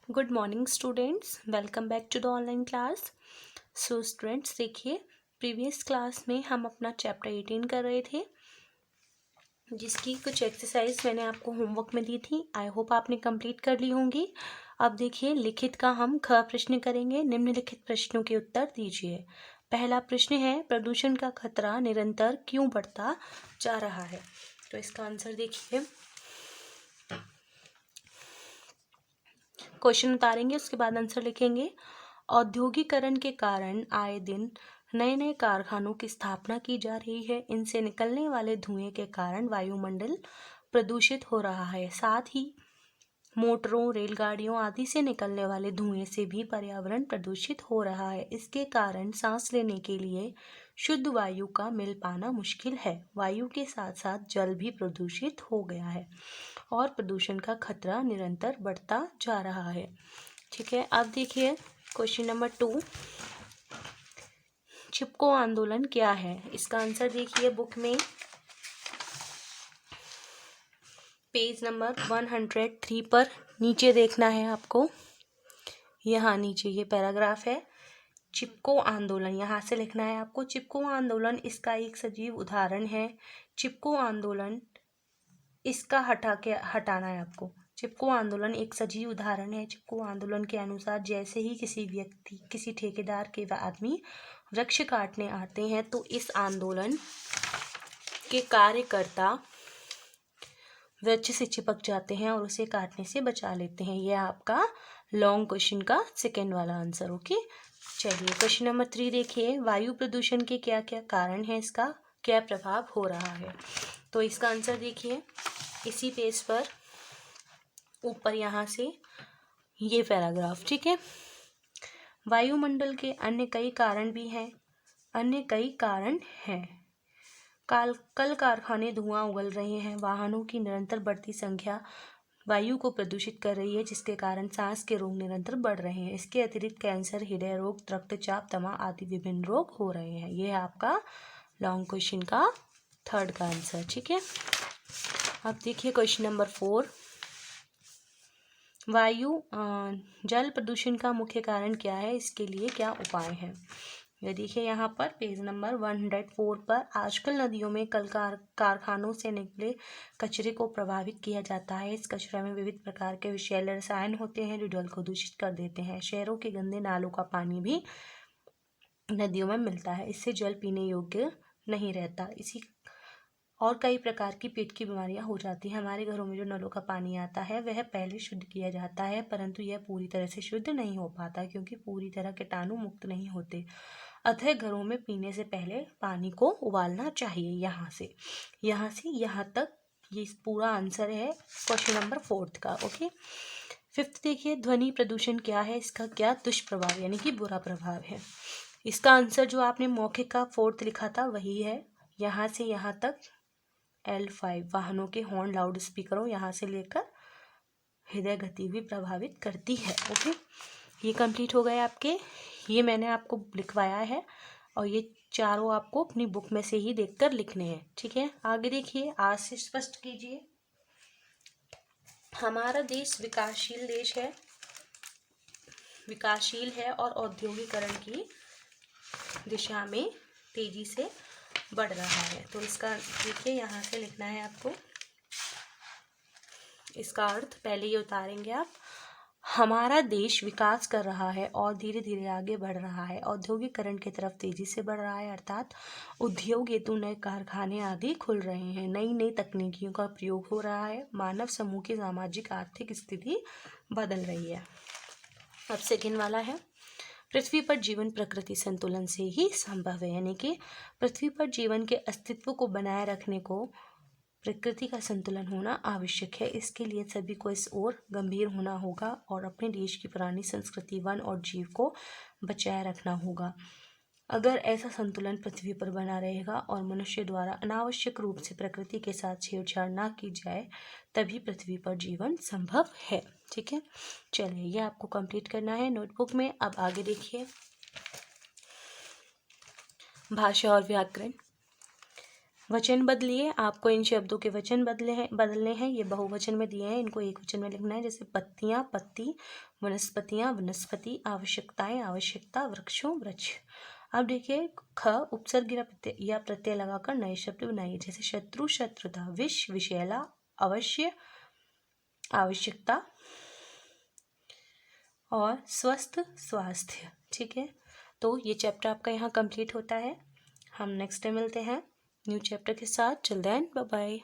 Good morning students, welcome back to the online class. So students देखिए, previous class में हम अपना chapter 18 कर रहे थे, जिसकी कुछ एक्सरसाइज मैंने आपको होमवर्क में दी थी। आई होप आपने कंप्लीट कर ली होंगी। अब देखिए, लिखित का हम ख प्रश्न करेंगे। निम्नलिखित प्रश्नों के उत्तर दीजिए। पहला प्रश्न है, प्रदूषण का खतरा निरंतर क्यों बढ़ता जा रहा है? तो इसका आंसर देखिए, क्वेश्चन उतारेंगे, उसके बाद आंसर लिखेंगे। औद्योगिकरण के कारण आए दिन नए नए कारखानों की स्थापना की जा रही है। इनसे निकलने वाले धुएं के कारण वायुमंडल प्रदूषित हो रहा है। साथ ही मोटरों, रेलगाड़ियों आदि से निकलने वाले धुएं से भी पर्यावरण प्रदूषित हो रहा है। इसके कारण सांस लेने के लिए शुद्ध वायु का मिल पाना मुश्किल है। वायु के साथ साथ जल भी प्रदूषित हो गया है और प्रदूषण का खतरा निरंतर बढ़ता जा रहा है। ठीक है, अब देखिए क्वेश्चन नंबर 2, चिपको आंदोलन क्या है? इसका आंसर देखिए बुक में पेज नंबर 103 पर नीचे देखना है आपको। यहाँ नीचे ये पैराग्राफ है, चिपको आंदोलन, यहाँ से लिखना है आपको। चिपको आंदोलन इसका एक सजीव उदाहरण है। चिपको आंदोलन इसका हटाना है आपको। चिपको आंदोलन एक सजीव उदाहरण है। चिपको आंदोलन के अनुसार जैसे ही किसी व्यक्ति, किसी ठेकेदार के आदमी वृक्ष काटने आते हैं तो इस आंदोलन के कार्यकर्ता वृक्ष से चिपक जाते हैं और उसे काटने से बचा लेते हैं। यह आपका लॉन्ग क्वेश्चन का सेकेंड वाला आंसर। ओके, चलिए क्वेश्चन नंबर 3 देखिए, वायु प्रदूषण के क्या क्या कारण है, इसका क्या प्रभाव हो रहा है? तो इसका आंसर देखिए इसी पेज पर ऊपर यहाँ से ये पैराग्राफ। ठीक है, वायुमंडल के अन्य कई कारण भी हैं। अन्य कई कारण हैं, कल कारखाने धुआं उगल रहे हैं। वाहनों की निरंतर बढ़ती संख्या वायु को प्रदूषित कर रही है, जिसके कारण सांस के रोग निरंतर बढ़ रहे हैं। इसके अतिरिक्त कैंसर, हृदय रोग, रक्तचाप, दमा आदि विभिन्न रोग हो रहे हैं। ये है आपका लॉन्ग क्वेश्चन का थर्ड का आंसर। ठीक है, अब देखिए क्वेश्चन नंबर 4, जल प्रदूषण का मुख्य कारण क्या है? इसके लिए क्या उपाय हैं? ये देखिए यहाँ पर पेज नंबर 104 पर, आजकल नदियों में कारखानों से निकले कचरे को प्रभावित किया जाता है। इस कचरे में विविध प्रकार के विषैले रसायन होते हैं जो जल को दूषित कर देते हैं। शहरों के गंदे नालों का पानी भी नदियों में मिलता है। इससे जल पीने योग्य नहीं रहता। इसी और कई प्रकार की पेट की बीमारियां हो जाती हैं। हमारे घरों में जो नलों का पानी आता है वह पहले शुद्ध किया जाता है, परंतु यह पूरी तरह से शुद्ध नहीं हो पाता क्योंकि पूरी तरह कीटाणु मुक्त नहीं होते। अतः घरों में पीने से पहले पानी को उबालना चाहिए। यहाँ से यहाँ तक ये पूरा आंसर है क्वेश्चन नंबर 4 का। ओके, 5th देखिए, ध्वनि प्रदूषण क्या है? इसका क्या दुष्प्रभाव यानी कि बुरा प्रभाव है? इसका आंसर जो आपने मौखिक का 4th लिखा था वही है। यहाँ से यहाँ तक L5 वाहनों के हॉर्न, लाउड स्पीकरों, यहाँ से लेकर हृदय गति भी प्रभावित करती है। ओके, ये कंप्लीट हो गए आपके। ये मैंने आपको लिखवाया है और ये चारों आपको अपनी बुक में से ही देखकर लिखने हैं। ठीक है, आगे देखिए, आज से स्पष्ट कीजिए। हमारा देश विकासशील है और औद्योगिकरण की दिशा में तेजी से बढ़ रहा है। तो इसका देखिए यहाँ से लिखना है आपको। इसका अर्थ पहले ये उतारेंगे आप। हमारा देश विकास कर रहा है और धीरे धीरे आगे बढ़ रहा है। औद्योगिकरण की तरफ तेजी से बढ़ रहा है, अर्थात उद्योग हेतु नए कारखाने आदि खुल रहे हैं। नई नई तकनीकियों का प्रयोग हो रहा है। मानव समूह की सामाजिक आर्थिक स्थिति बदल रही है। अब सेकेंड वाला है, पृथ्वी पर जीवन प्रकृति संतुलन से ही संभव है, यानी कि पृथ्वी पर जीवन के अस्तित्व को बनाए रखने को प्रकृति का संतुलन होना आवश्यक है। इसके लिए सभी को इस ओर गंभीर होना होगा और अपने देश की पुरानी संस्कृति, वन और जीव को बचाए रखना होगा। अगर ऐसा संतुलन पृथ्वी पर बना रहेगा और मनुष्य द्वारा अनावश्यक रूप से प्रकृति के साथ छेड़छाड़ ना की जाए, तभी पृथ्वी पर जीवन संभव है। ठीक है, चलिए ये आपको कंप्लीट करना है नोटबुक में। अब आगे देखिए, भाषा और व्याकरण। वचन बदलिए, आपको इन शब्दों के वचन बदलने हैं। ये बहुवचन में दिए हैं, इनको एक वचन में लिखना है। जैसे पत्तियां पत्ती, वनस्पतियां वनस्पति, आवश्यकताएं आवश्यकता, वृक्षों वृक्ष। अब देखिए ख उपसर्ग या प्रत्यय लगाकर नए शब्द बनाइए। जैसे शत्रु शत्रुता, विष विषैला, अवश्य आवश्यकता और स्वस्थ स्वास्थ्य। ठीक है, तो ये चैप्टर आपका यहाँ कंप्लीट होता है। हम नेक्स्ट टाइम मिलते हैं न्यू चैप्टर के साथ। Till then bye bye.